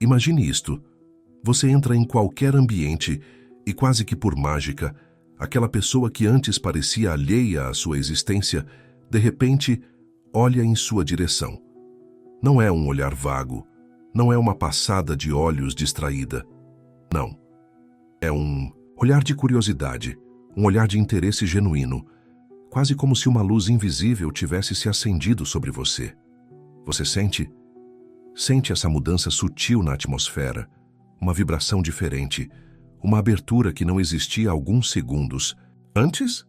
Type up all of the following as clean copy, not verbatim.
Imagine isto. Você entra em qualquer ambiente e, quase que por mágica, aquela pessoa que antes parecia alheia à sua existência, de repente, olha em sua direção. Não é um olhar vago, não é uma passada de olhos distraída. Não. É um olhar de curiosidade, um olhar de interesse genuíno, quase como se uma luz invisível tivesse se acendido sobre você. Você sente? Sente essa mudança sutil na atmosfera, uma vibração diferente, uma abertura que não existia há alguns segundos. Antes,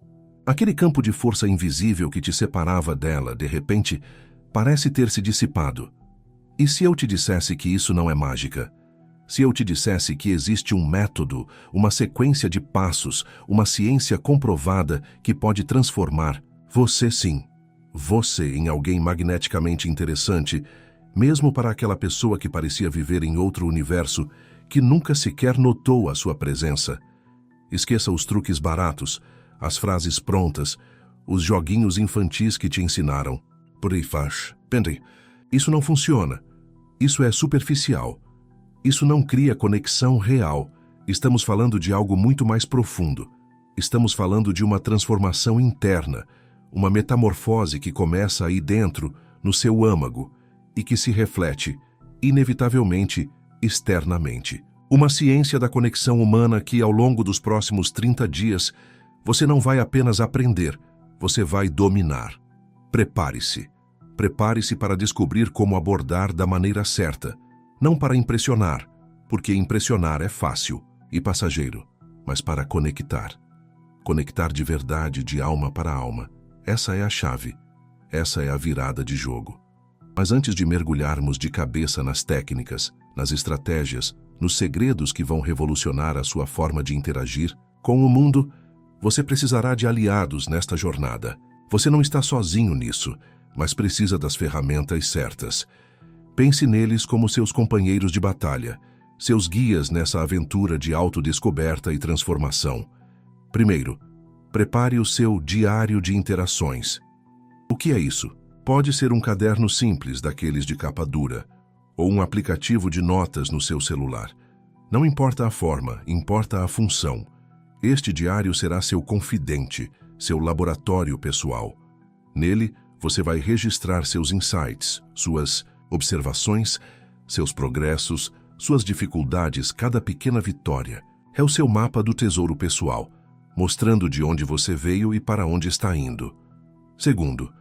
aquele campo de força invisível que te separava dela, de repente, parece ter se dissipado. E se eu te dissesse que isso não é mágica? Se eu te dissesse que existe um método, uma sequência de passos, uma ciência comprovada que pode transformar você, sim, você em alguém magneticamente interessante, mesmo para aquela pessoa que parecia viver em outro universo, que nunca sequer notou a sua presença. Esqueça os truques baratos, as frases prontas, os joguinhos infantis que te ensinaram. Por aí faz. Pendem. Isso não funciona. Isso é superficial. Isso não cria conexão real. Estamos falando de algo muito mais profundo. Estamos falando de uma transformação interna, uma metamorfose que começa aí dentro, no seu âmago, e que se reflete, inevitavelmente, externamente. Uma ciência da conexão humana que, ao longo dos próximos 30 dias, você não vai apenas aprender, você vai dominar. Prepare-se. Prepare-se para descobrir como abordar da maneira certa. Não para impressionar, porque impressionar é fácil e passageiro, mas para conectar. Conectar de verdade, de alma para alma. Essa é a chave. Essa é a virada de jogo. Mas antes de mergulharmos de cabeça nas técnicas, nas estratégias, nos segredos que vão revolucionar a sua forma de interagir com o mundo, você precisará de aliados nesta jornada. Você não está sozinho nisso, mas precisa das ferramentas certas. Pense neles como seus companheiros de batalha, seus guias nessa aventura de autodescoberta e transformação. Primeiro, prepare o seu diário de interações. O que é isso? Pode ser um caderno simples, daqueles de capa dura, ou um aplicativo de notas no seu celular. Não importa a forma, importa a função. Este diário será seu confidente, seu laboratório pessoal. Nele, você vai registrar seus insights, suas observações, seus progressos, suas dificuldades, cada pequena vitória. É o seu mapa do tesouro pessoal, mostrando de onde você veio e para onde está indo. Segundo,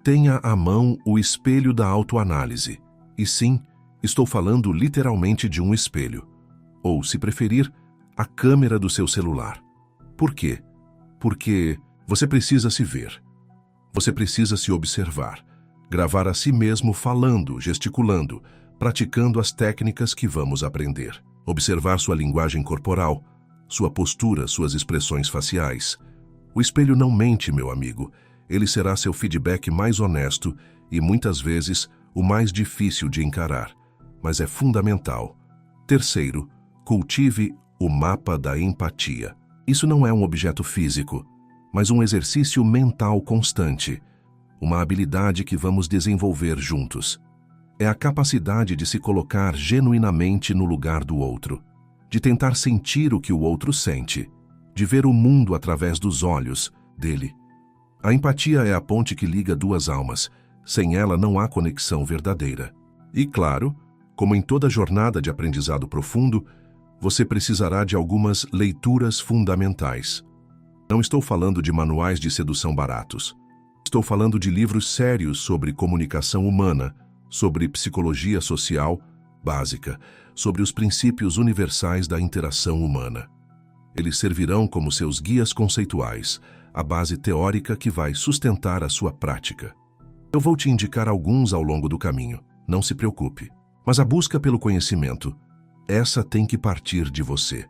tenha à mão o espelho da autoanálise. E sim, estou falando literalmente de um espelho. Ou, se preferir, a câmera do seu celular. Por quê? Porque você precisa se ver. Você precisa se observar. Gravar a si mesmo falando, gesticulando, praticando as técnicas que vamos aprender. Observar sua linguagem corporal, sua postura, suas expressões faciais. O espelho não mente, meu amigo. Ele será seu feedback mais honesto e, muitas vezes, o mais difícil de encarar, mas é fundamental. Terceiro, cultive o mapa da empatia. Isso não é um objeto físico, mas um exercício mental constante, uma habilidade que vamos desenvolver juntos. É a capacidade de se colocar genuinamente no lugar do outro, de tentar sentir o que o outro sente, de ver o mundo através dos olhos dele. A empatia é a ponte que liga duas almas. Sem ela não há conexão verdadeira. E claro, como em toda jornada de aprendizado profundo, você precisará de algumas leituras fundamentais. Não estou falando de manuais de sedução baratos. Estou falando de livros sérios sobre comunicação humana, sobre psicologia social básica, sobre os princípios universais da interação humana. Eles servirão como seus guias conceituais, a base teórica que vai sustentar a sua prática. Eu vou te indicar alguns ao longo do caminho, não se preocupe. Mas a busca pelo conhecimento, essa tem que partir de você.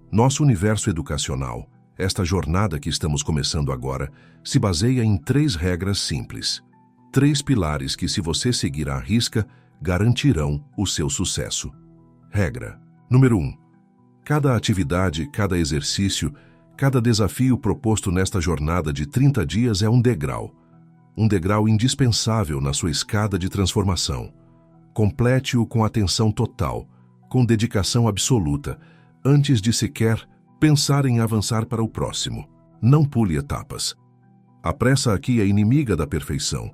Nosso universo educacional, esta jornada que estamos começando agora, se baseia em 3 regras simples. 3 pilares que, se você seguir à risca, garantirão o seu sucesso. Regra número 1. Cada atividade, cada exercício, cada desafio proposto nesta jornada de 30 dias é um degrau indispensável na sua escada de transformação. Complete-o com atenção total, com dedicação absoluta, antes de sequer pensar em avançar para o próximo. Não pule etapas. A pressa aqui é inimiga da perfeição,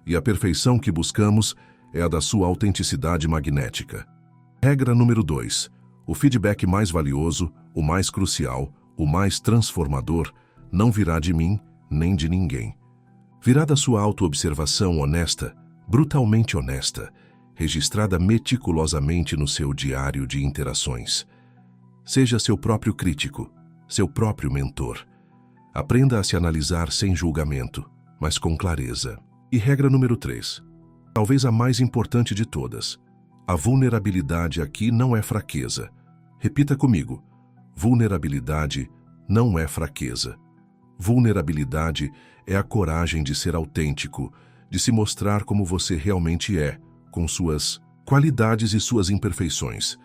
e a perfeição que buscamos é a da sua autenticidade magnética. Regra número 2. O feedback mais valioso, o mais crucial, o mais transformador, não virá de mim nem de ninguém. Virá da sua autoobservação honesta, brutalmente honesta, registrada meticulosamente no seu diário de interações. Seja seu próprio crítico, seu próprio mentor. Aprenda a se analisar sem julgamento, mas com clareza. E regra número 3. Talvez a mais importante de todas. A vulnerabilidade aqui não é fraqueza. Repita comigo. Vulnerabilidade não é fraqueza. Vulnerabilidade é a coragem de ser autêntico, de se mostrar como você realmente é, com suas qualidades e suas imperfeições.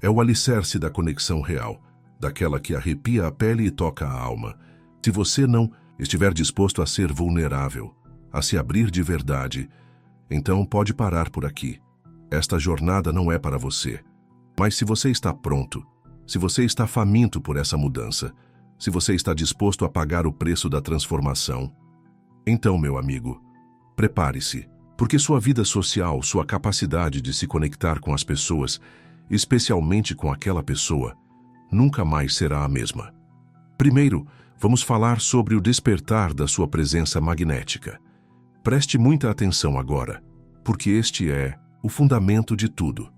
É o alicerce da conexão real, daquela que arrepia a pele e toca a alma. Se você não estiver disposto a ser vulnerável, a se abrir de verdade, então pode parar por aqui. Esta jornada não é para você. Mas se você está pronto, se você está faminto por essa mudança, se você está disposto a pagar o preço da transformação, então, meu amigo, prepare-se, porque sua vida social, sua capacidade de se conectar com as pessoas, especialmente com aquela pessoa, nunca mais será a mesma. Primeiro, vamos falar sobre o despertar da sua presença magnética. Preste muita atenção agora, porque este é o fundamento de tudo.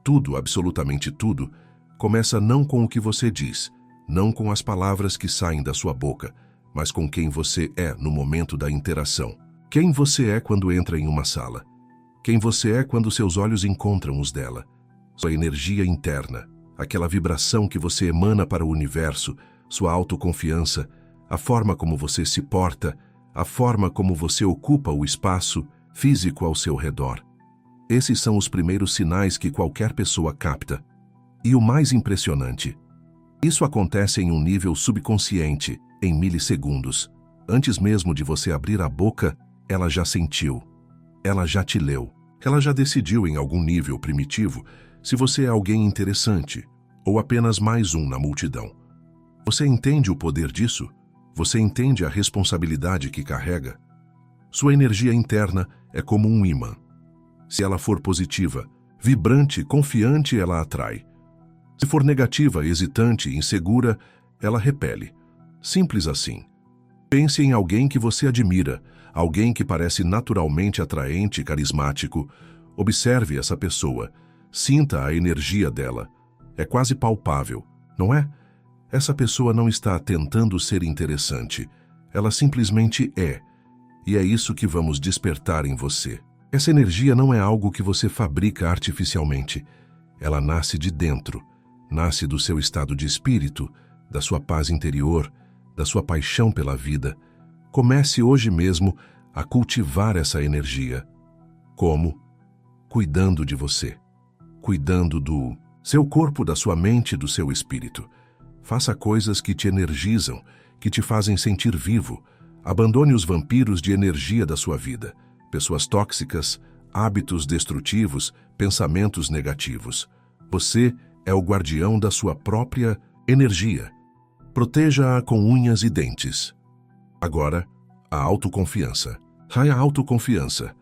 Tudo, absolutamente tudo, começa não com o que você diz, não com as palavras que saem da sua boca, mas com quem você é no momento da interação. Quem você é quando entra em uma sala. Quem você é quando seus olhos encontram os dela. Sua energia interna, aquela vibração que você emana para o universo, sua autoconfiança, a forma como você se porta, a forma como você ocupa o espaço físico ao seu redor. Esses são os primeiros sinais que qualquer pessoa capta. E o mais impressionante, isso acontece em um nível subconsciente, em milissegundos. Antes mesmo de você abrir a boca, ela já sentiu. Ela já te leu. Ela já decidiu em algum nível primitivo se você é alguém interessante ou apenas mais um na multidão. Você entende o poder disso? Você entende a responsabilidade que carrega? Sua energia interna é como um ímã. Se ela for positiva, vibrante, confiante, ela atrai. Se for negativa, hesitante, insegura, ela repele. Simples assim. Pense em alguém que você admira, alguém que parece naturalmente atraente e carismático. Observe essa pessoa. Sinta a energia dela. É quase palpável, não é? Essa pessoa não está tentando ser interessante. Ela simplesmente é. E é isso que vamos despertar em você. Essa energia não é algo que você fabrica artificialmente. Ela nasce de dentro. Nasce do seu estado de espírito, da sua paz interior, da sua paixão pela vida. Comece hoje mesmo a cultivar essa energia. Como? Cuidando de você. Cuidando do seu corpo, da sua mente, do seu espírito. Faça coisas que te energizam, que te fazem sentir vivo. Abandone os vampiros de energia da sua vida. Pessoas tóxicas, hábitos destrutivos, pensamentos negativos. Você é o guardião da sua própria energia. Proteja-a com unhas e dentes. Agora, a autoconfiança. A autoconfiança.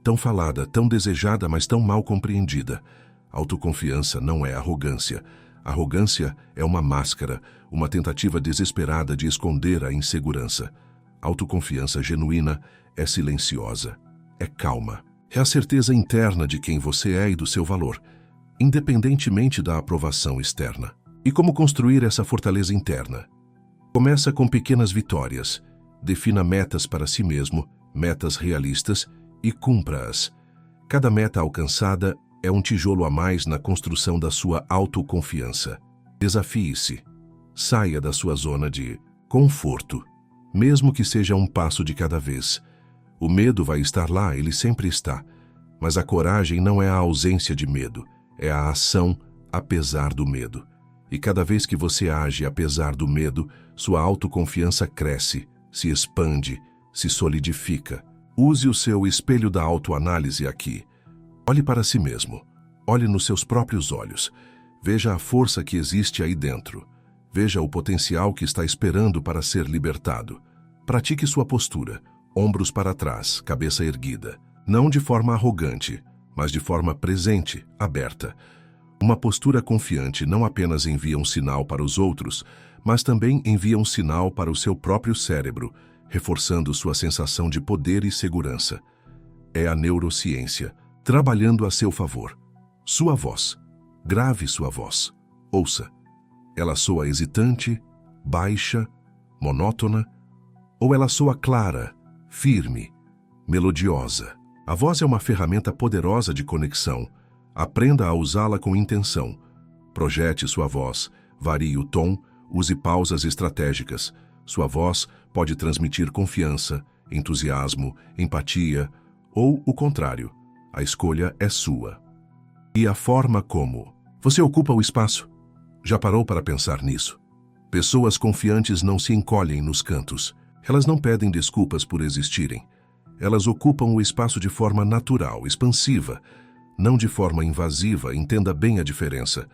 Tão falada, tão desejada, mas tão mal compreendida. Autoconfiança não é arrogância. Arrogância é uma máscara, uma tentativa desesperada de esconder a insegurança. Autoconfiança genuína é silenciosa, é calma. É a certeza interna de quem você é e do seu valor, independentemente da aprovação externa. E como construir essa fortaleza interna? Começa com pequenas vitórias. Defina metas para si mesmo, metas realistas, e cumpra-as. Cada meta alcançada é um tijolo a mais na construção da sua autoconfiança. Desafie-se. Saia da sua zona de conforto, mesmo que seja um passo de cada vez. O medo vai estar lá, ele sempre está. Mas a coragem não é a ausência de medo, é a ação apesar do medo. E cada vez que você age apesar do medo, sua autoconfiança cresce, se expande, se solidifica. Use o seu espelho da autoanálise aqui. Olhe para si mesmo. Olhe nos seus próprios olhos. Veja a força que existe aí dentro. Veja o potencial que está esperando para ser libertado. Pratique sua postura, ombros para trás, cabeça erguida. Não de forma arrogante, mas de forma presente, aberta. Uma postura confiante não apenas envia um sinal para os outros, mas também envia um sinal para o seu próprio cérebro, reforçando sua sensação de poder e segurança. É a neurociência, trabalhando a seu favor. Sua voz. Grave sua voz. Ouça. Ela soa hesitante, baixa, monótona, ou ela soa clara, firme, melodiosa. A voz é uma ferramenta poderosa de conexão. Aprenda a usá-la com intenção. Projete sua voz, varie o tom, use pausas estratégicas. Sua voz pode transmitir confiança, entusiasmo, empatia ou o contrário. A escolha é sua. E a forma como você ocupa o espaço? Já parou para pensar nisso? Pessoas confiantes não se encolhem nos cantos. Elas não pedem desculpas por existirem. Elas ocupam o espaço de forma natural, expansiva, não de forma invasiva, entenda bem a diferença,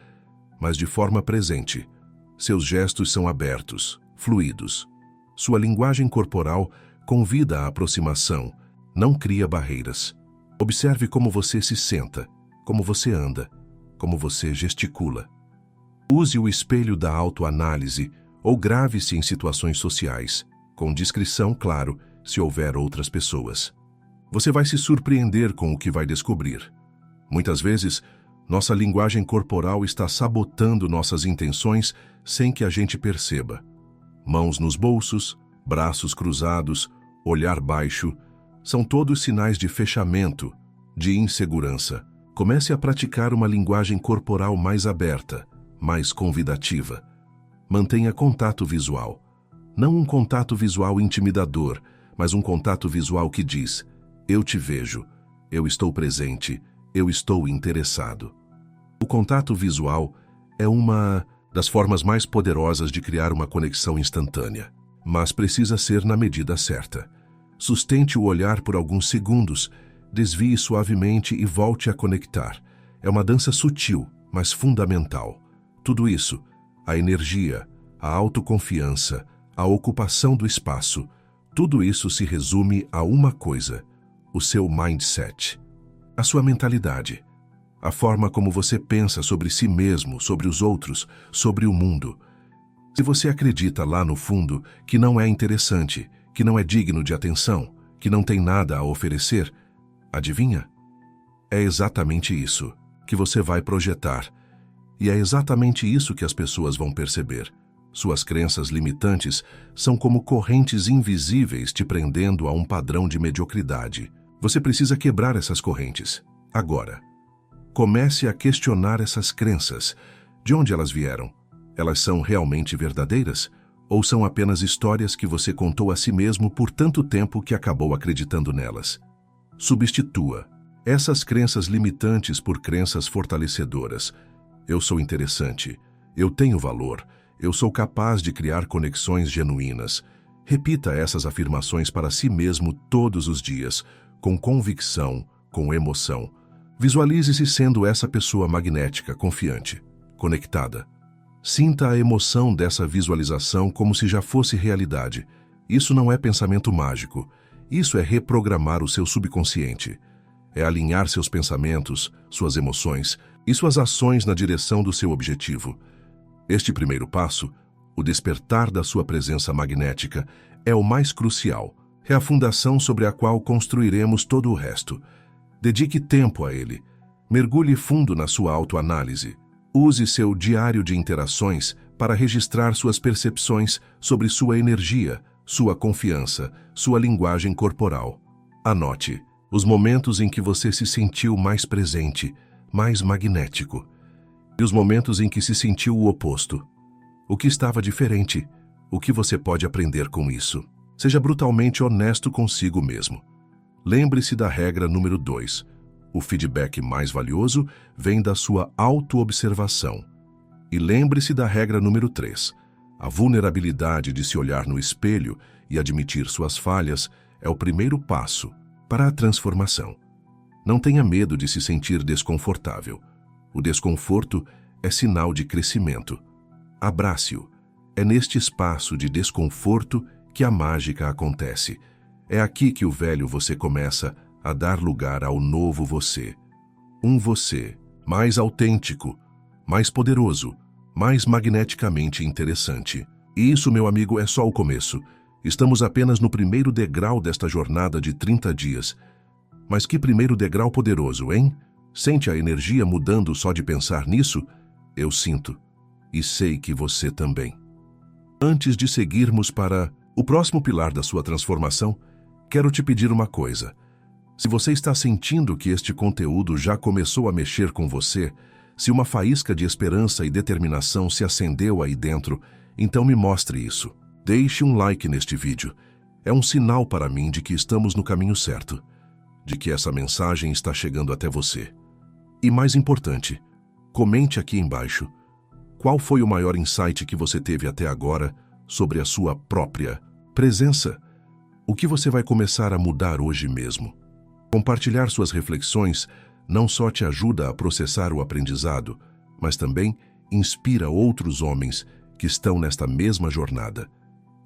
mas de forma presente. Seus gestos são abertos, fluidos. Sua linguagem corporal convida à aproximação, não cria barreiras. Observe como você se senta, como você anda, como você gesticula. Use o espelho da autoanálise ou grave-se em situações sociais, com discrição, claro, se houver outras pessoas. Você vai se surpreender com o que vai descobrir. Muitas vezes, nossa linguagem corporal está sabotando nossas intenções sem que a gente perceba. Mãos nos bolsos, braços cruzados, olhar baixo, são todos sinais de fechamento, de insegurança. Comece a praticar uma linguagem corporal mais aberta, mais convidativa. Mantenha contato visual. Não um contato visual intimidador, mas um contato visual que diz: eu te vejo, eu estou presente, eu estou interessado. O contato visual é uma das formas mais poderosas de criar uma conexão instantânea, mas precisa ser na medida certa. Sustente o olhar por alguns segundos, desvie suavemente e volte a conectar. É uma dança sutil, mas fundamental. Tudo isso, a energia, a autoconfiança, a ocupação do espaço, tudo isso se resume a uma coisa: o seu mindset, a sua mentalidade, a forma como você pensa sobre si mesmo, sobre os outros, sobre o mundo. Se você acredita lá no fundo que não é interessante, que não é digno de atenção, que não tem nada a oferecer, adivinha? É exatamente isso que você vai projetar. E é exatamente isso que as pessoas vão perceber. Suas crenças limitantes são como correntes invisíveis te prendendo a um padrão de mediocridade. Você precisa quebrar essas correntes. Agora. Comece a questionar essas crenças. De onde elas vieram? Elas são realmente verdadeiras? Ou são apenas histórias que você contou a si mesmo por tanto tempo que acabou acreditando nelas? Substitua essas crenças limitantes por crenças fortalecedoras. Eu sou interessante, eu tenho valor, eu sou capaz de criar conexões genuínas. Repita essas afirmações para si mesmo todos os dias, com convicção, com emoção. Visualize-se sendo essa pessoa magnética, confiante, conectada. Sinta a emoção dessa visualização como se já fosse realidade. Isso não é pensamento mágico. Isso é reprogramar o seu subconsciente. É alinhar seus pensamentos, suas emoções e suas ações na direção do seu objetivo. Este primeiro passo, o despertar da sua presença magnética, é o mais crucial. É a fundação sobre a qual construiremos todo o resto. Dedique tempo a ele. Mergulhe fundo na sua autoanálise. Use seu diário de interações para registrar suas percepções sobre sua energia, sua confiança, sua linguagem corporal. Anote os momentos em que você se sentiu mais presente, mais magnético, e os momentos em que se sentiu o oposto. O que estava diferente? O que você pode aprender com isso? Seja brutalmente honesto consigo mesmo. Lembre-se da regra número 2. O feedback mais valioso vem da sua autoobservação. E lembre-se da regra número 3. A vulnerabilidade de se olhar no espelho e admitir suas falhas é o primeiro passo para a transformação. Não tenha medo de se sentir desconfortável. O desconforto é sinal de crescimento. Abrace-o. É neste espaço de desconforto que a mágica acontece. É aqui que o velho você começa a dar lugar ao novo você. Um você mais autêntico, mais poderoso, mais magneticamente interessante. E isso, meu amigo, é só o começo. Estamos apenas no primeiro degrau desta jornada de 30 dias. Mas que primeiro degrau poderoso, hein? Sente a energia mudando só de pensar nisso? Eu sinto. E sei que você também. Antes de seguirmos para o próximo pilar da sua transformação, quero te pedir uma coisa. Se você está sentindo que este conteúdo já começou a mexer com você, se uma faísca de esperança e determinação se acendeu aí dentro, então me mostre isso. Deixe um like neste vídeo. É um sinal para mim de que estamos no caminho certo, de que essa mensagem está chegando até você. E mais importante, comente aqui embaixo qual foi o maior insight que você teve até agora sobre a sua própria presença. O que você vai começar a mudar hoje mesmo? Compartilhar suas reflexões não só te ajuda a processar o aprendizado, mas também inspira outros homens que estão nesta mesma jornada.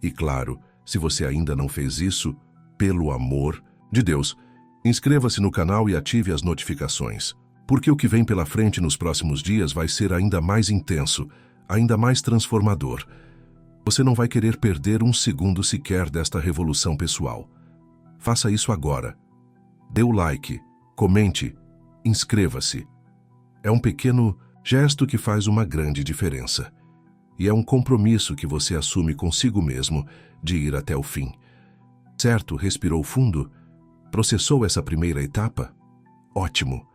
E claro, se você ainda não fez isso, pelo amor de Deus, inscreva-se no canal e ative as notificações, porque o que vem pela frente nos próximos dias vai ser ainda mais intenso, ainda mais transformador. Você não vai querer perder um segundo sequer desta revolução pessoal. Faça isso agora. Dê o like, comente, inscreva-se. É um pequeno gesto que faz uma grande diferença. E é um compromisso que você assume consigo mesmo de ir até o fim. Certo? Respirou fundo? Processou essa primeira etapa? Ótimo!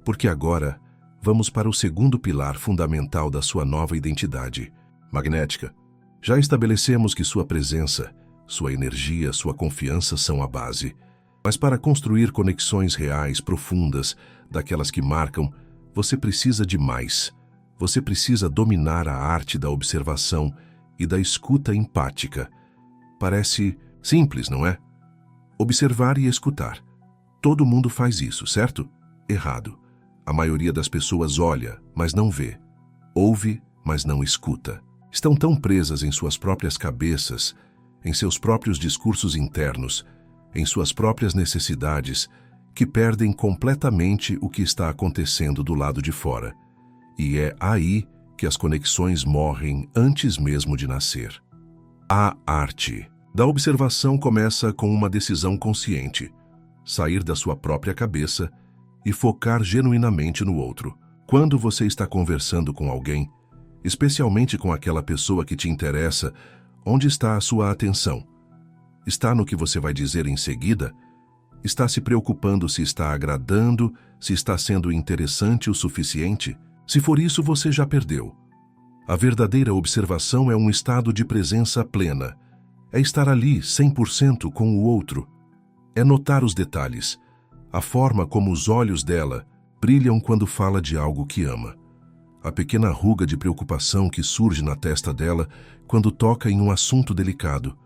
Porque agora vamos para o segundo pilar fundamental da sua nova identidade, magnética. Já estabelecemos que sua presença, sua energia, sua confiança são a base. Mas para construir conexões reais, profundas, daquelas que marcam, você precisa de mais. Você precisa dominar a arte da observação e da escuta empática. Parece simples, não é? Observar e escutar. Todo mundo faz isso, certo? Errado. A maioria das pessoas olha, mas não vê. Ouve, mas não escuta. Estão tão presas em suas próprias cabeças, em seus próprios discursos internos, em suas próprias necessidades, que perdem completamente o que está acontecendo do lado de fora. E é aí que as conexões morrem antes mesmo de nascer. A arte da observação começa com uma decisão consciente: sair da sua própria cabeça e focar genuinamente no outro. Quando você está conversando com alguém, especialmente com aquela pessoa que te interessa, onde está a sua atenção? Está no que você vai dizer em seguida? Está se preocupando se está agradando, se está sendo interessante o suficiente? Se for isso, você já perdeu. A verdadeira observação é um estado de presença plena. É estar ali 100% com o outro. É notar os detalhes, a forma como os olhos dela brilham quando fala de algo que ama. A pequena ruga de preocupação que surge na testa dela quando toca em um assunto delicado.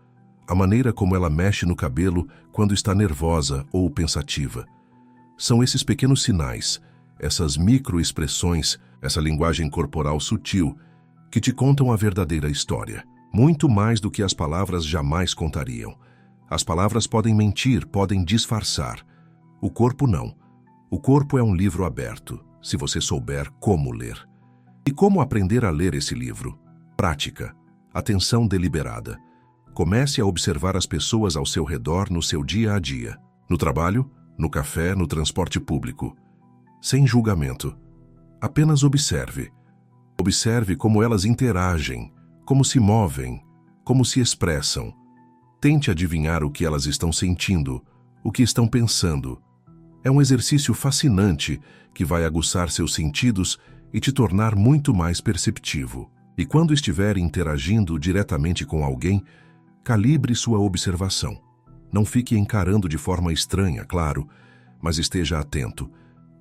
A maneira como ela mexe no cabelo quando está nervosa ou pensativa. São esses pequenos sinais, essas microexpressões, essa linguagem corporal sutil, que te contam a verdadeira história. Muito mais do que as palavras jamais contariam. As palavras podem mentir, podem disfarçar. O corpo não. O corpo é um livro aberto, se você souber como ler. E como aprender a ler esse livro? Prática. Atenção deliberada. Comece a observar as pessoas ao seu redor no seu dia a dia. No trabalho, no café, no transporte público. Sem julgamento. Apenas observe. Observe como elas interagem, como se movem, como se expressam. Tente adivinhar o que elas estão sentindo, o que estão pensando. É um exercício fascinante que vai aguçar seus sentidos e te tornar muito mais perceptivo. E quando estiver interagindo diretamente com alguém, calibre sua observação. Não fique encarando de forma estranha, claro, mas esteja atento.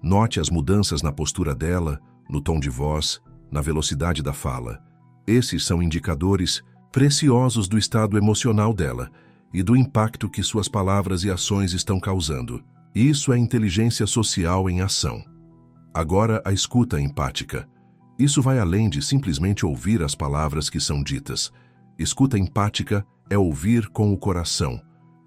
Note as mudanças na postura dela, no tom de voz, na velocidade da fala. Esses são indicadores preciosos do estado emocional dela e do impacto que suas palavras e ações estão causando. Isso é inteligência social em ação. Agora, a escuta empática. Isso vai além de simplesmente ouvir as palavras que são ditas. Escuta empática é ouvir com o coração.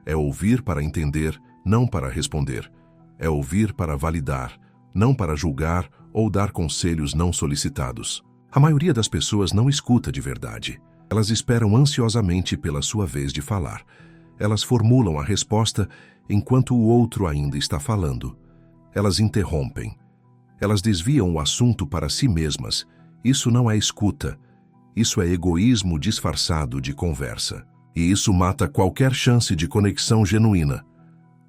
É ouvir para entender, não para responder. É ouvir para validar, não para julgar ou dar conselhos não solicitados. A maioria das pessoas não escuta de verdade. Elas esperam ansiosamente pela sua vez de falar. Elas formulam a resposta enquanto o outro ainda está falando. Elas interrompem. Elas desviam o assunto para si mesmas. Isso não é escuta. Isso é egoísmo disfarçado de conversa. E isso mata qualquer chance de conexão genuína.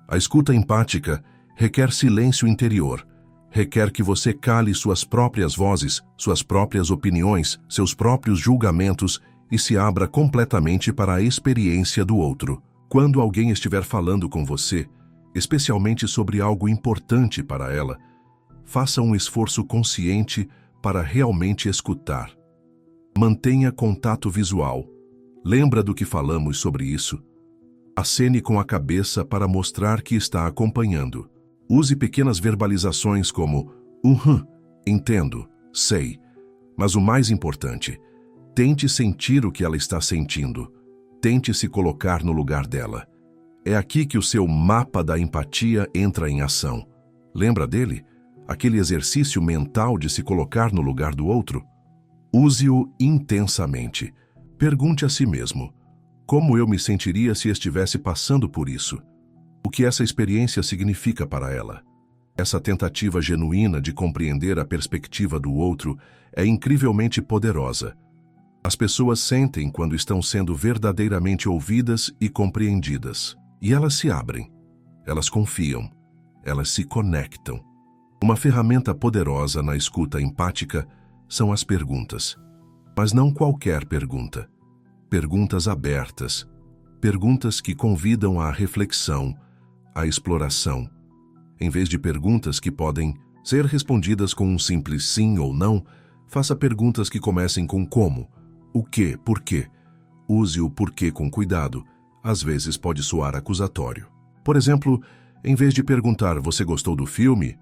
A escuta empática requer silêncio interior. Requer que você cale suas próprias vozes, suas próprias opiniões, seus próprios julgamentos e se abra completamente para a experiência do outro. Quando alguém estiver falando com você, especialmente sobre algo importante para ela, faça um esforço consciente para realmente escutar. Mantenha contato visual. Lembra do que falamos sobre isso? Acene com a cabeça para mostrar que está acompanhando. Use pequenas verbalizações como entendo, sei. Mas o mais importante, tente sentir o que ela está sentindo. Tente se colocar no lugar dela. É aqui que o seu mapa da empatia entra em ação. Lembra dele? Aquele exercício mental de se colocar no lugar do outro? Use-o intensamente. Pergunte a si mesmo: como eu me sentiria se estivesse passando por isso? O que essa experiência significa para ela? Essa tentativa genuína de compreender a perspectiva do outro é incrivelmente poderosa. As pessoas sentem quando estão sendo verdadeiramente ouvidas e compreendidas. E elas se abrem. Elas confiam. Elas se conectam. Uma ferramenta poderosa na escuta empática são as perguntas. Mas não qualquer pergunta. Perguntas abertas. Perguntas que convidam à reflexão, à exploração. Em vez de perguntas que podem ser respondidas com um simples sim ou não, faça perguntas que comecem com como, o que, por quê. Use o porquê com cuidado. Às vezes pode soar acusatório. Por exemplo, em vez de perguntar: você gostou do filme?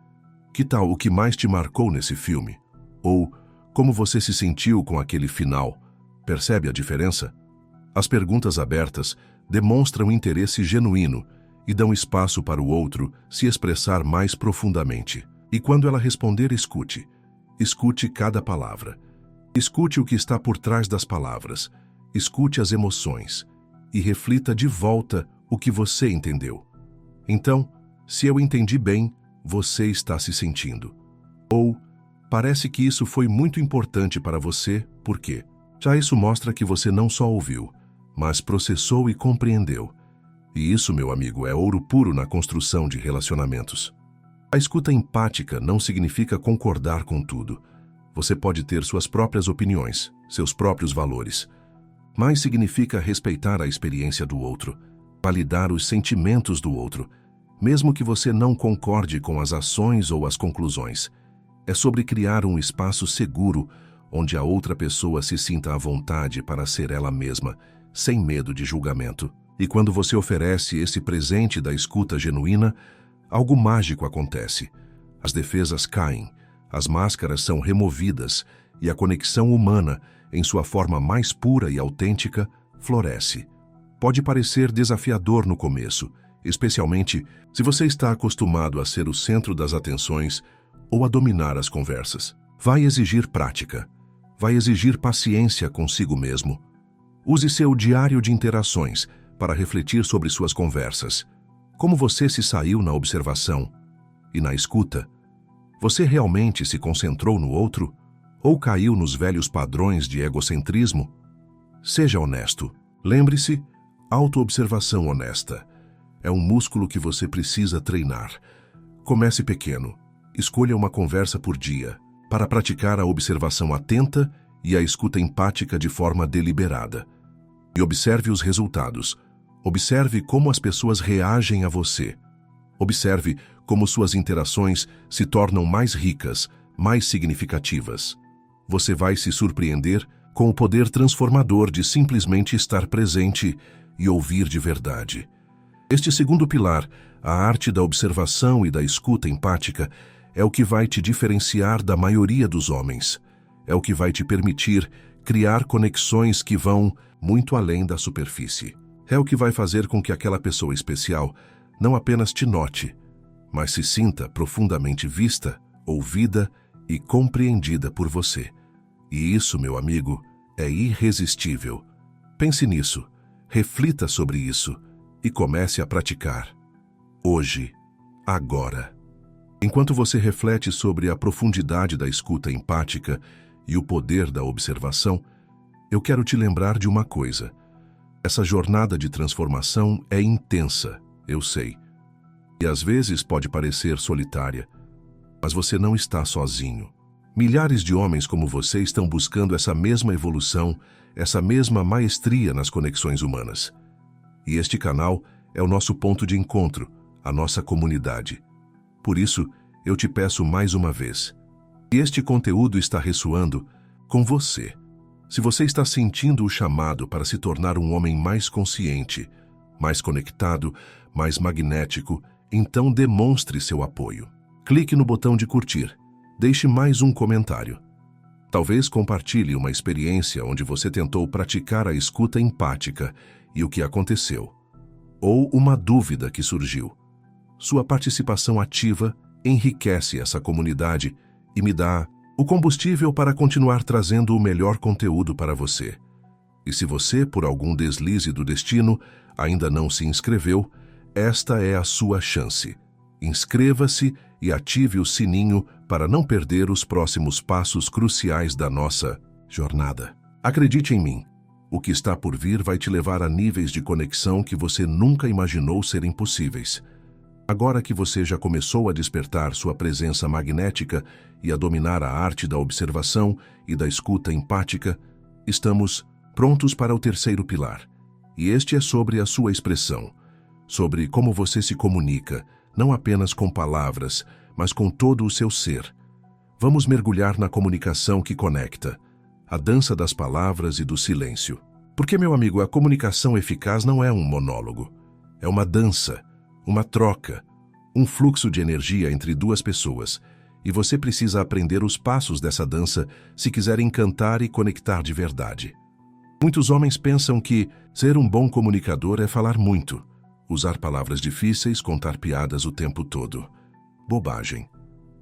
Que tal o que mais te marcou nesse filme? Ou como você se sentiu com aquele final? Percebe a diferença? As perguntas abertas demonstram interesse genuíno e dão espaço para o outro se expressar mais profundamente. E quando ela responder, escute. Escute cada palavra. Escute o que está por trás das palavras. Escute as emoções. E reflita de volta o que você entendeu. Então, se eu entendi bem, você está se sentindo. Ou, parece que isso foi muito importante para você, por quê? Já isso mostra que você não só ouviu, mas processou e compreendeu. E isso, meu amigo, é ouro puro na construção de relacionamentos. A escuta empática não significa concordar com tudo. Você pode ter suas próprias opiniões, seus próprios valores. Mas significa respeitar a experiência do outro, validar os sentimentos do outro, mesmo que você não concorde com as ações ou as conclusões. É sobre criar um espaço seguro onde a outra pessoa se sinta à vontade para ser ela mesma, sem medo de julgamento. E quando você oferece esse presente da escuta genuína, algo mágico acontece. As defesas caem, as máscaras são removidas e a conexão humana, em sua forma mais pura e autêntica, floresce. Pode parecer desafiador no começo, especialmente se você está acostumado a ser o centro das atenções ou a dominar as conversas. Vai exigir prática. Vai exigir paciência consigo mesmo. Use seu diário de interações para refletir sobre suas conversas. Como você se saiu na observação e na escuta? Você realmente se concentrou no outro? Ou caiu nos velhos padrões de egocentrismo? Seja honesto. Lembre-se, autoobservação honesta é um músculo que você precisa treinar. Comece pequeno. Escolha uma conversa por dia para praticar a observação atenta e a escuta empática de forma deliberada. E observe os resultados. Observe como as pessoas reagem a você. Observe como suas interações se tornam mais ricas, mais significativas. Você vai se surpreender com o poder transformador de simplesmente estar presente e ouvir de verdade. Este segundo pilar, a arte da observação e da escuta empática, é o que vai te diferenciar da maioria dos homens. É o que vai te permitir criar conexões que vão muito além da superfície. É o que vai fazer com que aquela pessoa especial não apenas te note, mas se sinta profundamente vista, ouvida e compreendida por você. E isso, meu amigo, é irresistível. Pense nisso, reflita sobre isso e comece a praticar. Hoje, agora. Enquanto você reflete sobre a profundidade da escuta empática e o poder da observação, eu quero te lembrar de uma coisa. Essa jornada de transformação é intensa, eu sei. E às vezes pode parecer solitária, mas você não está sozinho. Milhares de homens como você estão buscando essa mesma evolução, essa mesma maestria nas conexões humanas. E este canal é o nosso ponto de encontro, a nossa comunidade. Por isso, eu te peço mais uma vez. Se este conteúdo está ressoando com você, se você está sentindo o chamado para se tornar um homem mais consciente, mais conectado, mais magnético, então demonstre seu apoio. Clique no botão de curtir. Deixe mais um comentário. Talvez compartilhe uma experiência onde você tentou praticar a escuta empática e o que aconteceu. Ou uma dúvida que surgiu. Sua participação ativa enriquece essa comunidade e me dá o combustível para continuar trazendo o melhor conteúdo para você. E se você, por algum deslize do destino, ainda não se inscreveu, esta é a sua chance. Inscreva-se e ative o sininho para não perder os próximos passos cruciais da nossa jornada. Acredite em mim, o que está por vir vai te levar a níveis de conexão que você nunca imaginou serem possíveis. Agora que você já começou a despertar sua presença magnética e a dominar a arte da observação e da escuta empática, estamos prontos para o terceiro pilar. E este é sobre a sua expressão, sobre como você se comunica, não apenas com palavras, mas com todo o seu ser. Vamos mergulhar na comunicação que conecta, a dança das palavras e do silêncio. Porque, meu amigo, a comunicação eficaz não é um monólogo, é uma dança, uma troca, um fluxo de energia entre duas pessoas, e você precisa aprender os passos dessa dança se quiser encantar e conectar de verdade. Muitos homens pensam que ser um bom comunicador é falar muito, usar palavras difíceis, contar piadas o tempo todo. Bobagem.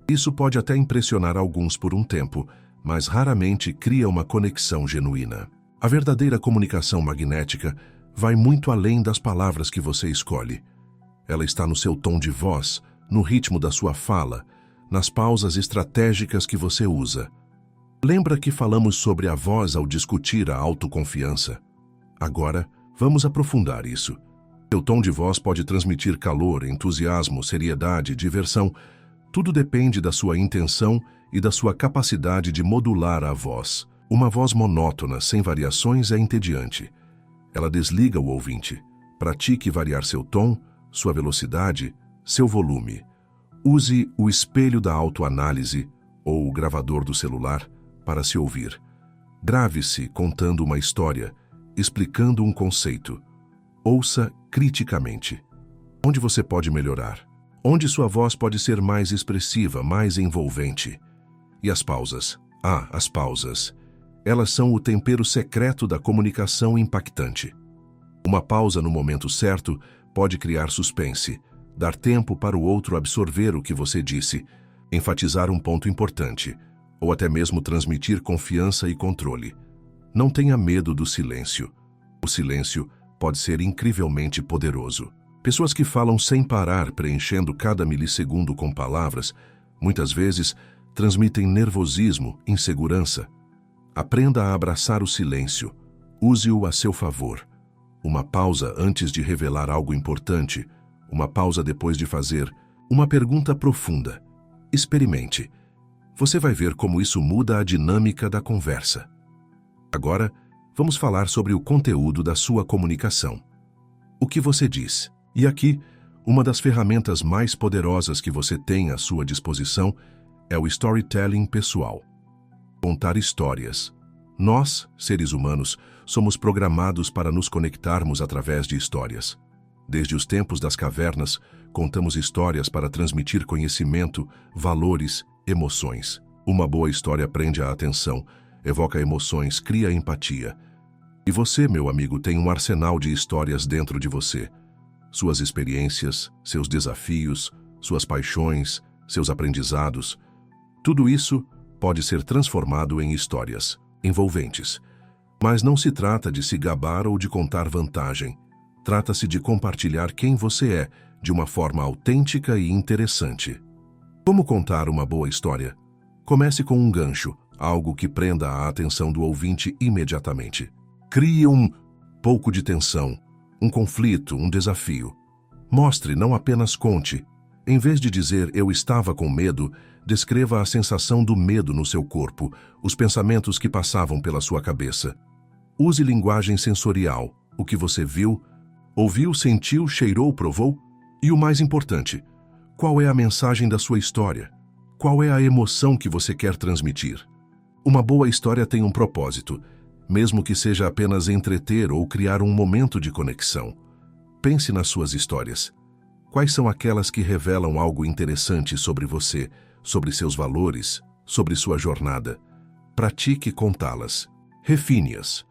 Isso pode até impressionar alguns por um tempo, mas raramente cria uma conexão genuína. A verdadeira comunicação magnética vai muito além das palavras que você escolhe. Ela está no seu tom de voz, no ritmo da sua fala, nas pausas estratégicas que você usa. Lembra que falamos sobre a voz ao discutir a autoconfiança? Agora, vamos aprofundar isso. Seu tom de voz pode transmitir calor, entusiasmo, seriedade, diversão. Tudo depende da sua intenção e da sua capacidade de modular a voz. Uma voz monótona, sem variações, é entediante. Ela desliga o ouvinte. Pratique variar seu tom, sua velocidade, seu volume. Use o espelho da autoanálise ou o gravador do celular para se ouvir. Grave-se contando uma história, explicando um conceito. Ouça criticamente. Onde você pode melhorar? Onde sua voz pode ser mais expressiva, mais envolvente? E as pausas? As pausas. Elas são o tempero secreto da comunicação impactante. Uma pausa no momento certo pode criar suspense, dar tempo para o outro absorver o que você disse, enfatizar um ponto importante, ou até mesmo transmitir confiança e controle. Não tenha medo do silêncio. O silêncio pode ser incrivelmente poderoso. Pessoas que falam sem parar, preenchendo cada milissegundo com palavras, muitas vezes transmitem nervosismo, insegurança. Aprenda a abraçar o silêncio. Use-o a seu favor. Uma pausa antes de revelar algo importante, uma pausa depois de fazer uma pergunta profunda. Experimente. Você vai ver como isso muda a dinâmica da conversa. Agora, vamos falar sobre o conteúdo da sua comunicação. O que você diz? E aqui, uma das ferramentas mais poderosas que você tem à sua disposição é o storytelling pessoal. Contar histórias. Nós, seres humanos, somos programados para nos conectarmos através de histórias. Desde os tempos das cavernas, contamos histórias para transmitir conhecimento, valores, emoções. Uma boa história prende a atenção, evoca emoções, cria empatia. E você, meu amigo, tem um arsenal de histórias dentro de você. Suas experiências, seus desafios, suas paixões, seus aprendizados. Tudo isso pode ser transformado em histórias envolventes. Mas não se trata de se gabar ou de contar vantagem. Trata-se de compartilhar quem você é de uma forma autêntica e interessante. Como contar uma boa história? Comece com um gancho, algo que prenda a atenção do ouvinte imediatamente. Crie um pouco de tensão, um conflito, um desafio. Mostre, não apenas conte. Em vez de dizer "eu estava com medo", descreva a sensação do medo no seu corpo, os pensamentos que passavam pela sua cabeça. Use linguagem sensorial, o que você viu, ouviu, sentiu, cheirou, provou. E o mais importante, qual é a mensagem da sua história? Qual é a emoção que você quer transmitir? Uma boa história tem um propósito, mesmo que seja apenas entreter ou criar um momento de conexão. Pense nas suas histórias. Quais são aquelas que revelam algo interessante sobre você, sobre seus valores, sobre sua jornada? Pratique contá-las. Refine-as.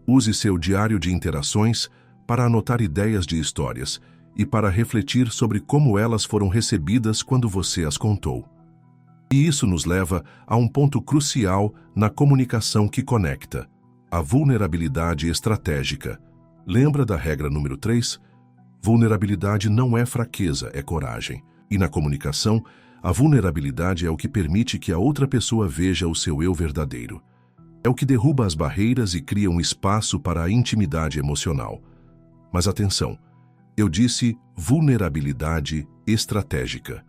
Use seu diário de interações para anotar ideias de histórias e para refletir sobre como elas foram recebidas quando você as contou. E isso nos leva a um ponto crucial na comunicação que conecta: a vulnerabilidade estratégica. Lembra da regra número 3? Vulnerabilidade não é fraqueza, é coragem. E na comunicação, a vulnerabilidade é o que permite que a outra pessoa veja o seu eu verdadeiro. É o que derruba as barreiras e cria um espaço para a intimidade emocional. Mas atenção, eu disse vulnerabilidade estratégica.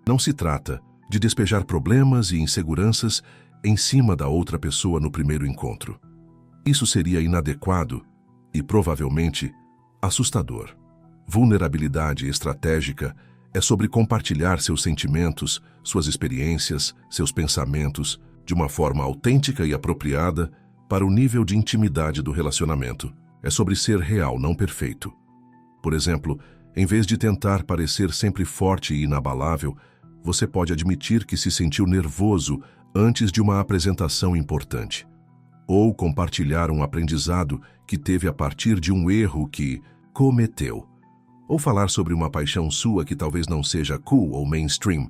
Não se trata de despejar problemas e inseguranças em cima da outra pessoa no primeiro encontro. Isso seria inadequado e, provavelmente, assustador. Vulnerabilidade estratégica é sobre compartilhar seus sentimentos, suas experiências, seus pensamentos, de uma forma autêntica e apropriada para o nível de intimidade do relacionamento. É sobre ser real, não perfeito. Por exemplo, em vez de tentar parecer sempre forte e inabalável, você pode admitir que se sentiu nervoso antes de uma apresentação importante. Ou compartilhar um aprendizado que teve a partir de um erro que cometeu. Ou falar sobre uma paixão sua que talvez não seja cool ou mainstream.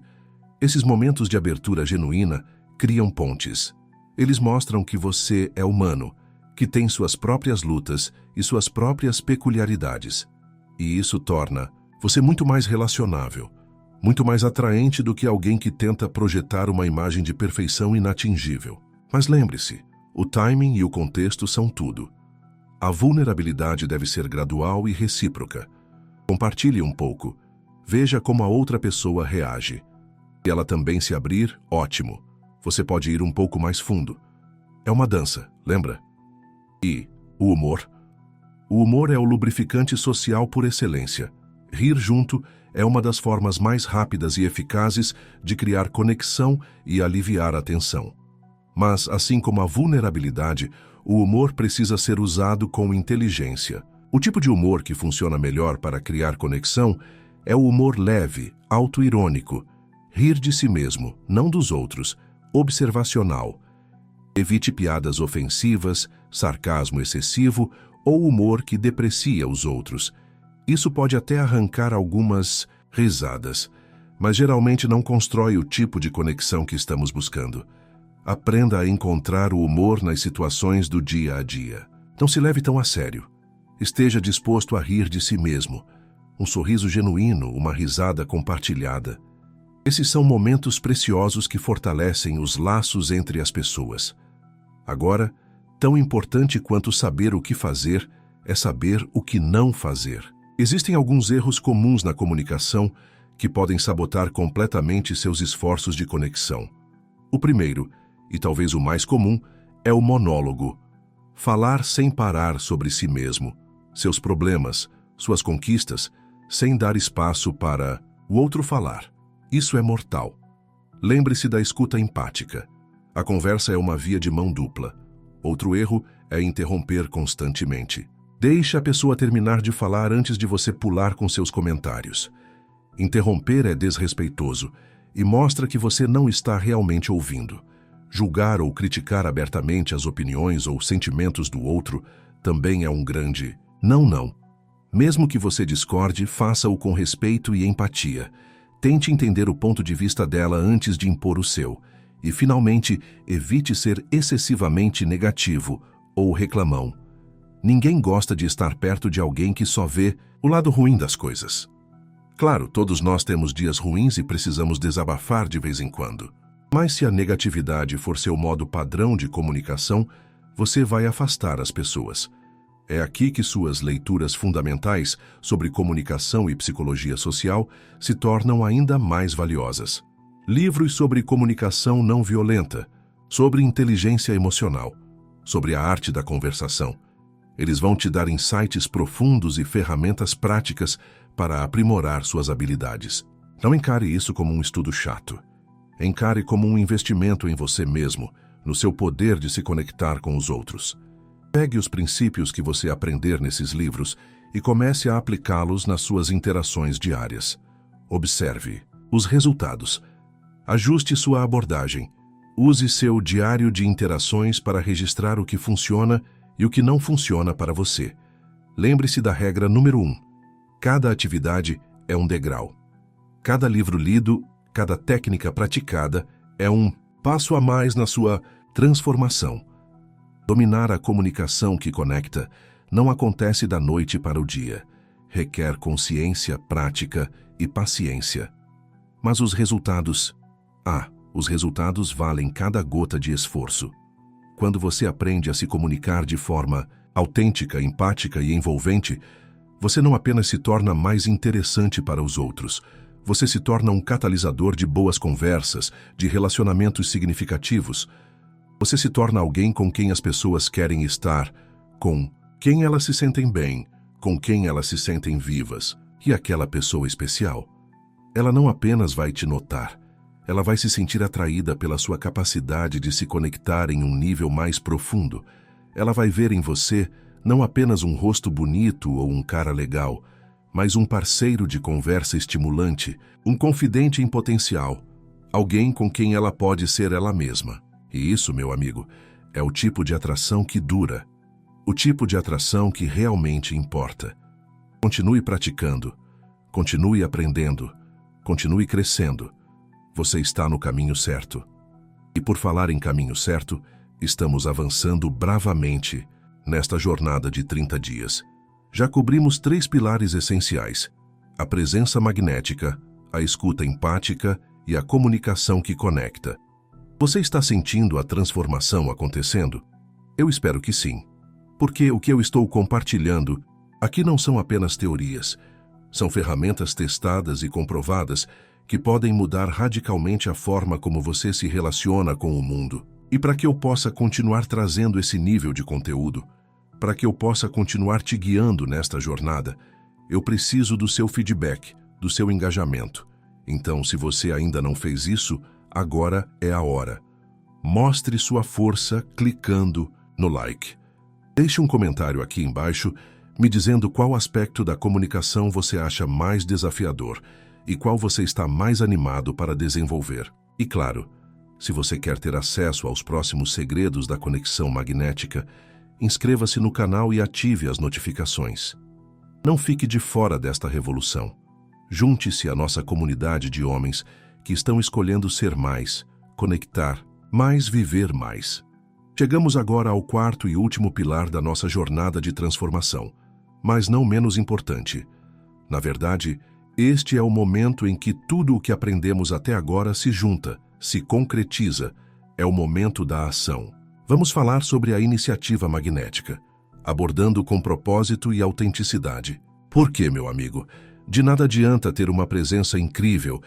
Esses momentos de abertura genuína criam pontes. Eles mostram que você é humano, que tem suas próprias lutas e suas próprias peculiaridades. E isso torna você muito mais relacionável, muito mais atraente do que alguém que tenta projetar uma imagem de perfeição inatingível. Mas lembre-se, o timing e o contexto são tudo. A vulnerabilidade deve ser gradual e recíproca. Compartilhe um pouco. Veja como a outra pessoa reage. Se ela também se abrir, ótimo. Você pode ir um pouco mais fundo. É uma dança, lembra? E o humor? O humor é o lubrificante social por excelência. Rir junto é uma das formas mais rápidas e eficazes de criar conexão e aliviar a tensão. Mas, assim como a vulnerabilidade, o humor precisa ser usado com inteligência. O tipo de humor que funciona melhor para criar conexão é o humor leve, autoirônico, rir de si mesmo, não dos outros, observacional. Evite piadas ofensivas, sarcasmo excessivo ou humor que deprecia os outros. Isso pode até arrancar algumas risadas, mas geralmente não constrói o tipo de conexão que estamos buscando. Aprenda a encontrar o humor nas situações do dia a dia. Não se leve tão a sério. Esteja disposto a rir de si mesmo. Um sorriso genuíno, uma risada compartilhada. Esses são momentos preciosos que fortalecem os laços entre as pessoas. Agora, tão importante quanto saber o que fazer é saber o que não fazer. Existem alguns erros comuns na comunicação que podem sabotar completamente seus esforços de conexão. O primeiro, e talvez o mais comum, é o monólogo. Falar sem parar sobre si mesmo, seus problemas, suas conquistas, sem dar espaço para o outro falar. Isso é mortal. Lembre-se da escuta empática. A conversa é uma via de mão dupla. Outro erro é interromper constantemente. Deixe a pessoa terminar de falar antes de você pular com seus comentários. Interromper é desrespeitoso e mostra que você não está realmente ouvindo. Julgar ou criticar abertamente as opiniões ou sentimentos do outro também é um grande não. Mesmo que você discorde, faça-o com respeito e empatia. Tente entender o ponto de vista dela antes de impor o seu. E, finalmente, evite ser excessivamente negativo ou reclamão. Ninguém gosta de estar perto de alguém que só vê o lado ruim das coisas. Claro, todos nós temos dias ruins e precisamos desabafar de vez em quando. Mas se a negatividade for seu modo padrão de comunicação, você vai afastar as pessoas. É aqui que suas leituras fundamentais sobre comunicação e psicologia social se tornam ainda mais valiosas. Livros sobre comunicação não violenta, sobre inteligência emocional, sobre a arte da conversação. Eles vão te dar insights profundos e ferramentas práticas para aprimorar suas habilidades. Não encare isso como um estudo chato. Encare como um investimento em você mesmo, no seu poder de se conectar com os outros. Pegue os princípios que você aprender nesses livros e comece a aplicá-los nas suas interações diárias. Observe os resultados. Ajuste sua abordagem. Use seu diário de interações para registrar o que funciona e o que não funciona para você. Lembre-se da regra número 1. Cada atividade é um degrau. Cada livro lido, cada técnica praticada é um passo a mais na sua transformação. Dominar a comunicação que conecta não acontece da noite para o dia. Requer consciência, prática e paciência. Mas os resultados valem cada gota de esforço. Quando você aprende a se comunicar de forma autêntica, empática e envolvente, você não apenas se torna mais interessante para os outros, você se torna um catalisador de boas conversas, de relacionamentos significativos. Você se torna alguém com quem as pessoas querem estar, com quem elas se sentem bem, com quem elas se sentem vivas. E aquela pessoa especial, ela não apenas vai te notar, ela vai se sentir atraída pela sua capacidade de se conectar em um nível mais profundo. Ela vai ver em você não apenas um rosto bonito ou um cara legal, mas um parceiro de conversa estimulante, um confidente em potencial, alguém com quem ela pode ser ela mesma. E isso, meu amigo, é o tipo de atração que dura, o tipo de atração que realmente importa. Continue praticando, continue aprendendo, continue crescendo. Você está no caminho certo. E por falar em caminho certo, estamos avançando bravamente nesta jornada de 30 dias. Já cobrimos 3 pilares essenciais: a presença magnética, a escuta empática e a comunicação que conecta. Você está sentindo a transformação acontecendo? Eu espero que sim. Porque o que eu estou compartilhando aqui não são apenas teorias. São ferramentas testadas e comprovadas que podem mudar radicalmente a forma como você se relaciona com o mundo. E para que eu possa continuar trazendo esse nível de conteúdo, para que eu possa continuar te guiando nesta jornada, eu preciso do seu feedback, do seu engajamento. Então, se você ainda não fez isso, agora é a hora. Mostre sua força clicando no like. Deixe um comentário aqui embaixo me dizendo qual aspecto da comunicação você acha mais desafiador e qual você está mais animado para desenvolver. E claro, se você quer ter acesso aos próximos segredos da conexão magnética, inscreva-se no canal e ative as notificações. Não fique de fora desta revolução. Junte-se à nossa comunidade de homens que estão escolhendo ser mais, conectar, mais viver mais. Chegamos agora ao 4º e último pilar da nossa jornada de transformação, mas não menos importante. Na verdade, este é o momento em que tudo o que aprendemos até agora se junta, se concretiza. É o momento da ação. Vamos falar sobre a iniciativa magnética, abordando com propósito e autenticidade. Por quê, meu amigo? De nada adianta ter uma presença incrível,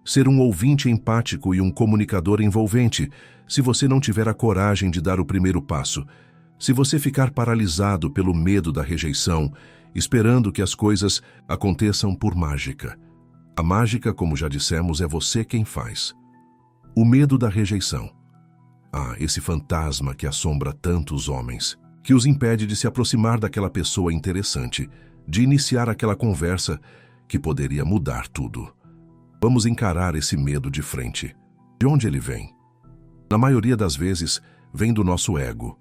ser um ouvinte empático e um comunicador envolvente, se você não tiver a coragem de dar o primeiro passo, se você ficar paralisado pelo medo da rejeição, esperando que as coisas aconteçam por mágica. A mágica, como já dissemos, é você quem faz. O medo da rejeição. Esse fantasma que assombra tantos homens. que os impede de se aproximar daquela pessoa interessante, de iniciar aquela conversa que poderia mudar tudo. Vamos encarar esse medo de frente. De onde ele vem? Na maioria das vezes, vem do nosso ego,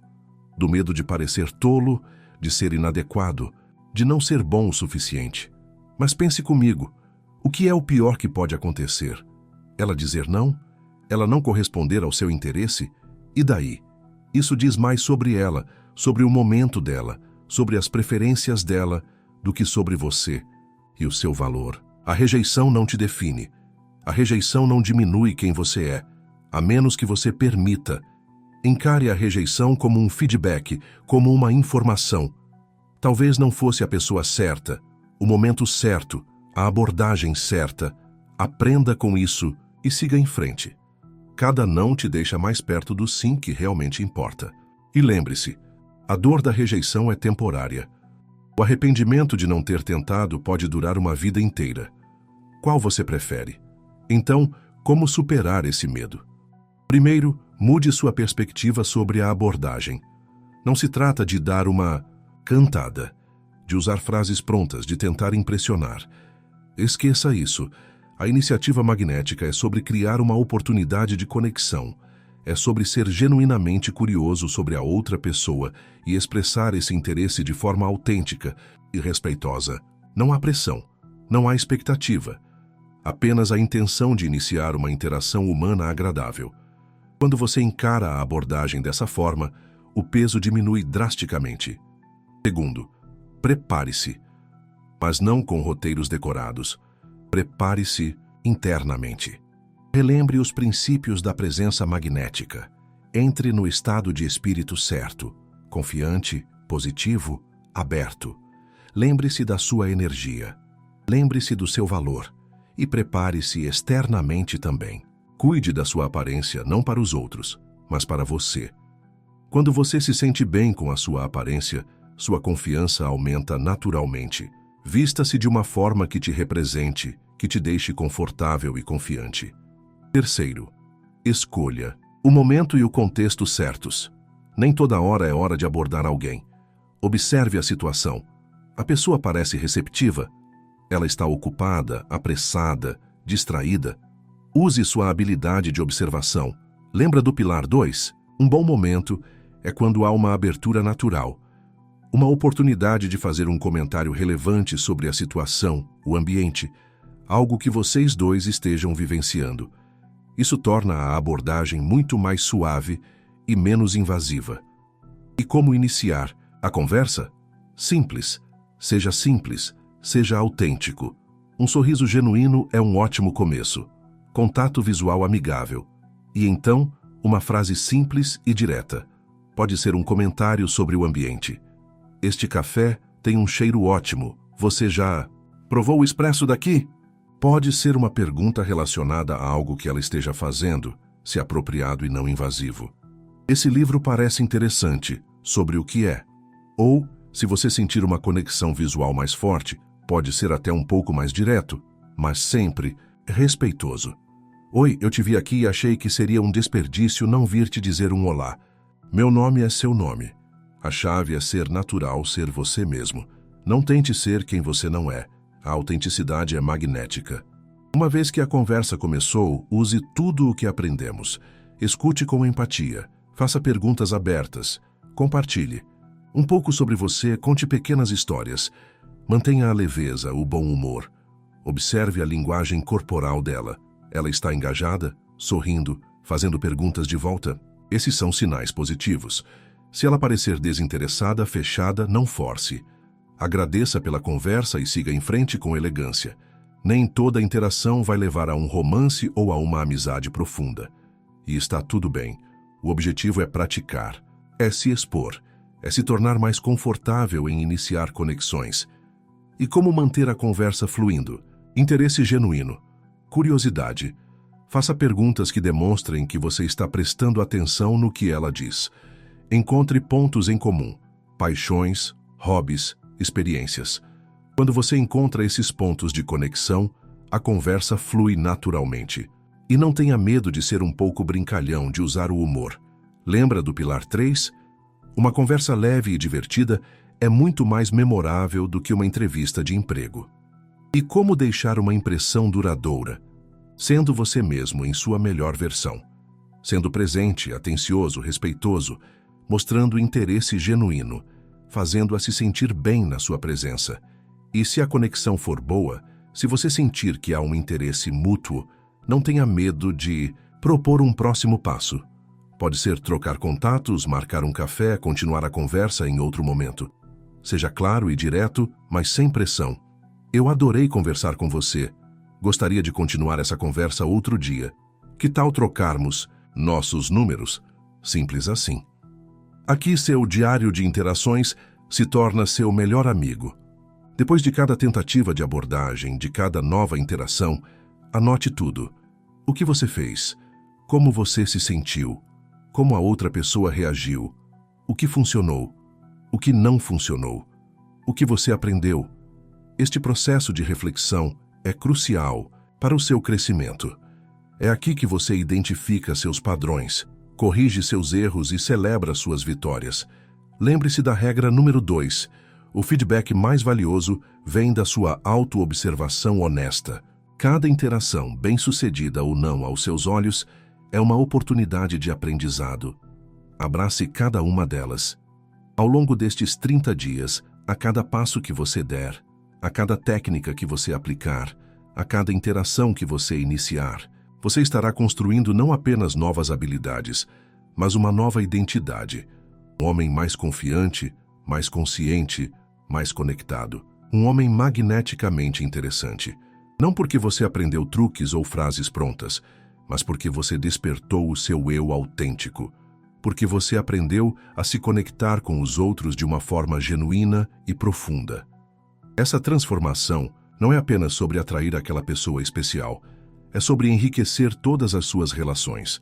do medo de parecer tolo, de ser inadequado, de não ser bom o suficiente. Mas pense comigo, o que é o pior que pode acontecer? Ela dizer não? Ela não corresponder ao seu interesse? E daí? Isso diz mais sobre ela, sobre o momento dela, sobre as preferências dela, do que sobre você e o seu valor. A rejeição não te define. A rejeição não diminui quem você é, a menos que você permita. Encare a rejeição como um feedback, como uma informação. Talvez não fosse a pessoa certa, o momento certo, a abordagem certa. Aprenda com isso e siga em frente. Cada não te deixa mais perto do sim que realmente importa. E lembre-se, a dor da rejeição é temporária. O arrependimento de não ter tentado pode durar uma vida inteira. Qual você prefere? Então, como superar esse medo? Primeiro, mude sua perspectiva sobre a abordagem. Não se trata de dar uma cantada, de usar frases prontas, de tentar impressionar. Esqueça isso. A iniciativa magnética é sobre criar uma oportunidade de conexão. É sobre ser genuinamente curioso sobre a outra pessoa e expressar esse interesse de forma autêntica e respeitosa. Não há pressão, não há expectativa. Apenas a intenção de iniciar uma interação humana agradável. Quando você encara a abordagem dessa forma, o peso diminui drasticamente. Segundo, prepare-se, mas não com roteiros decorados. Prepare-se internamente. Relembre os princípios da presença magnética. Entre no estado de espírito certo, confiante, positivo, aberto. Lembre-se da sua energia. Lembre-se do seu valor. E prepare-se externamente também. Cuide da sua aparência não para os outros, mas para você. Quando você se sente bem com a sua aparência, sua confiança aumenta naturalmente. Vista-se de uma forma que te represente, que te deixe confortável e confiante. Terceiro, escolha o momento e o contexto certos. Nem toda hora é hora de abordar alguém. Observe a situação. A pessoa parece receptiva. Ela está ocupada, apressada, distraída. Use sua habilidade de observação. Lembra do pilar 2? Um bom momento é quando há uma abertura natural. Uma oportunidade de fazer um comentário relevante sobre a situação, o ambiente, algo que vocês dois estejam vivenciando. Isso torna a abordagem muito mais suave e menos invasiva. E como iniciar a conversa? Simples, seja autêntico. Um sorriso genuíno é um ótimo começo. Contato visual amigável. E então, uma frase simples e direta. Pode ser um comentário sobre o ambiente. Este café tem um cheiro ótimo. Você já provou o expresso daqui? Pode ser uma pergunta relacionada a algo que ela esteja fazendo, se apropriado e não invasivo. Esse livro parece interessante, sobre o que é. Ou, se você sentir uma conexão visual mais forte, pode ser até um pouco mais direto, mas sempre respeitoso. Oi, eu te vi aqui e achei que seria um desperdício não vir te dizer um olá. Meu nome é seu nome. A chave é ser natural, ser você mesmo. Não tente ser quem você não é. A autenticidade é magnética. Uma vez que a conversa começou, use tudo o que aprendemos. Escute com empatia. Faça perguntas abertas. Compartilhe. Um pouco sobre você, conte pequenas histórias. Mantenha a leveza, o bom humor. Observe a linguagem corporal dela. Ela está engajada, sorrindo, fazendo perguntas de volta. Esses são sinais positivos. Se ela parecer desinteressada, fechada, não force. Agradeça pela conversa e siga em frente com elegância. Nem toda interação vai levar a um romance ou a uma amizade profunda. E está tudo bem. O objetivo é praticar, é se expor, é se tornar mais confortável em iniciar conexões. E como manter a conversa fluindo? Interesse genuíno. Curiosidade. Faça perguntas que demonstrem que você está prestando atenção no que ela diz. Encontre pontos em comum, paixões, hobbies, experiências. Quando você encontra esses pontos de conexão, a conversa flui naturalmente. E não tenha medo de ser um pouco brincalhão, de usar o humor. Lembra do pilar 3? Uma conversa leve e divertida é muito mais memorável do que uma entrevista de emprego. E como deixar uma impressão duradoura? Sendo você mesmo em sua melhor versão. Sendo presente, atencioso, respeitoso, mostrando interesse genuíno, fazendo-a se sentir bem na sua presença. E se a conexão for boa, se você sentir que há um interesse mútuo, não tenha medo de propor um próximo passo. Pode ser trocar contatos, marcar um café, continuar a conversa em outro momento. Seja claro e direto, mas sem pressão. Eu adorei conversar com você. Gostaria de continuar essa conversa outro dia. Que tal trocarmos nossos números? Simples assim. Aqui seu diário de interações se torna seu melhor amigo. Depois de cada tentativa de abordagem, de cada nova interação, anote tudo. O que você fez? Como você se sentiu? Como a outra pessoa reagiu? O que funcionou? O que não funcionou? O que você aprendeu? Este processo de reflexão é crucial para o seu crescimento. É aqui que você identifica seus padrões, corrige seus erros e celebra suas vitórias. Lembre-se da regra número 2. O feedback mais valioso vem da sua autoobservação honesta. Cada interação, bem-sucedida ou não aos seus olhos, é uma oportunidade de aprendizado. Abrace cada uma delas. Ao longo destes 30 dias, a cada passo que você der, a cada técnica que você aplicar, a cada interação que você iniciar, você estará construindo não apenas novas habilidades, mas uma nova identidade. Um homem mais confiante, mais consciente, mais conectado. Um homem magneticamente interessante. Não porque você aprendeu truques ou frases prontas, mas porque você despertou o seu eu autêntico. Porque você aprendeu a se conectar com os outros de uma forma genuína e profunda. Essa transformação não é apenas sobre atrair aquela pessoa especial, é sobre enriquecer todas as suas relações.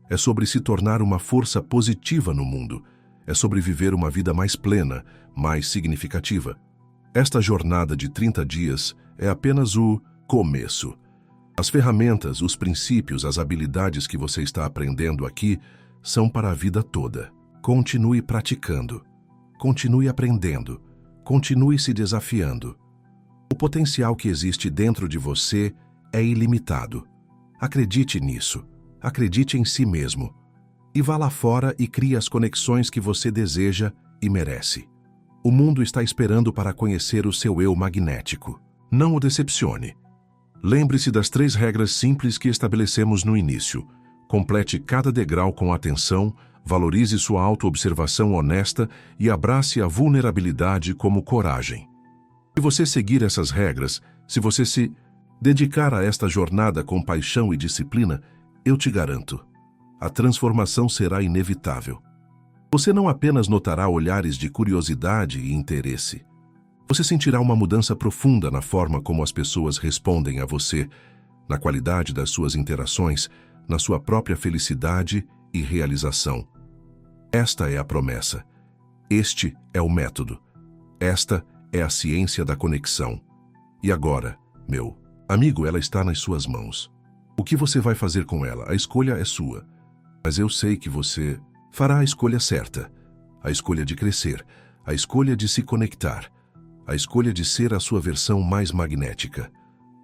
É sobre se tornar uma força positiva no mundo. É sobre viver uma vida mais plena, mais significativa. Esta jornada de 30 dias é apenas o começo. As ferramentas, os princípios, as habilidades que você está aprendendo aqui são para a vida toda. Continue praticando. Continue aprendendo. Continue se desafiando. O potencial que existe dentro de você é ilimitado. Acredite nisso. Acredite em si mesmo. E vá lá fora e crie as conexões que você deseja e merece. O mundo está esperando para conhecer o seu eu magnético. Não o decepcione. Lembre-se das 3 regras simples que estabelecemos no início. Complete cada degrau com atenção, valorize sua autoobservação honesta e abrace a vulnerabilidade como coragem. Se você seguir essas regras, se você se dedicar a esta jornada com paixão e disciplina, eu te garanto, a transformação será inevitável. Você não apenas notará olhares de curiosidade e interesse. Você sentirá uma mudança profunda na forma como as pessoas respondem a você, na qualidade das suas interações, na sua própria felicidade e realização. Esta é a promessa. Este é o método. Esta é a ciência da conexão. E agora, meu amigo, ela está nas suas mãos. O que você vai fazer com ela? A escolha é sua. Mas eu sei que você fará a escolha certa. A escolha de crescer, a escolha de se conectar, a escolha de ser a sua versão mais magnética.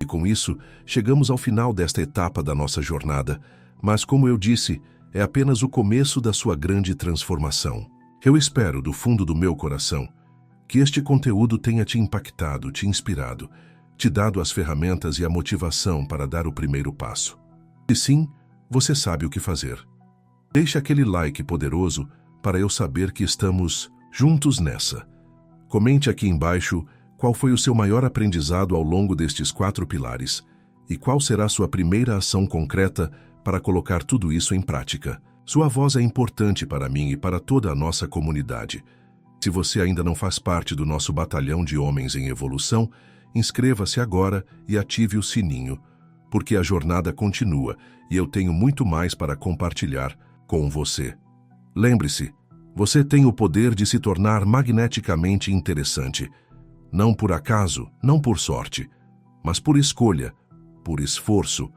E com isso, chegamos ao final desta etapa da nossa jornada, mas como eu disse, é apenas o começo da sua grande transformação. Eu espero, do fundo do meu coração, que este conteúdo tenha te impactado, te inspirado, te dado as ferramentas e a motivação para dar o primeiro passo. Se sim, você sabe o que fazer. Deixe aquele like poderoso para eu saber que estamos juntos nessa. Comente aqui embaixo qual foi o seu maior aprendizado ao longo destes 4 pilares e qual será sua primeira ação concreta para colocar tudo isso em prática. Sua voz é importante para mim e para toda a nossa comunidade. Se você ainda não faz parte do nosso batalhão de homens em evolução, inscreva-se agora e ative o sininho, porque a jornada continua e eu tenho muito mais para compartilhar com você. Lembre-se, você tem o poder de se tornar magneticamente interessante. Não por acaso, não por sorte, mas por escolha, por esforço,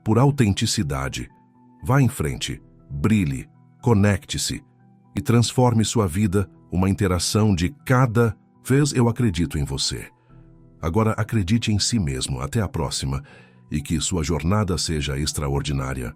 por autenticidade. Vá em frente, brilhe, conecte-se e transforme sua vida uma interação de cada vez eu acredito em você. Agora acredite em si mesmo. Até a próxima e que sua jornada seja extraordinária.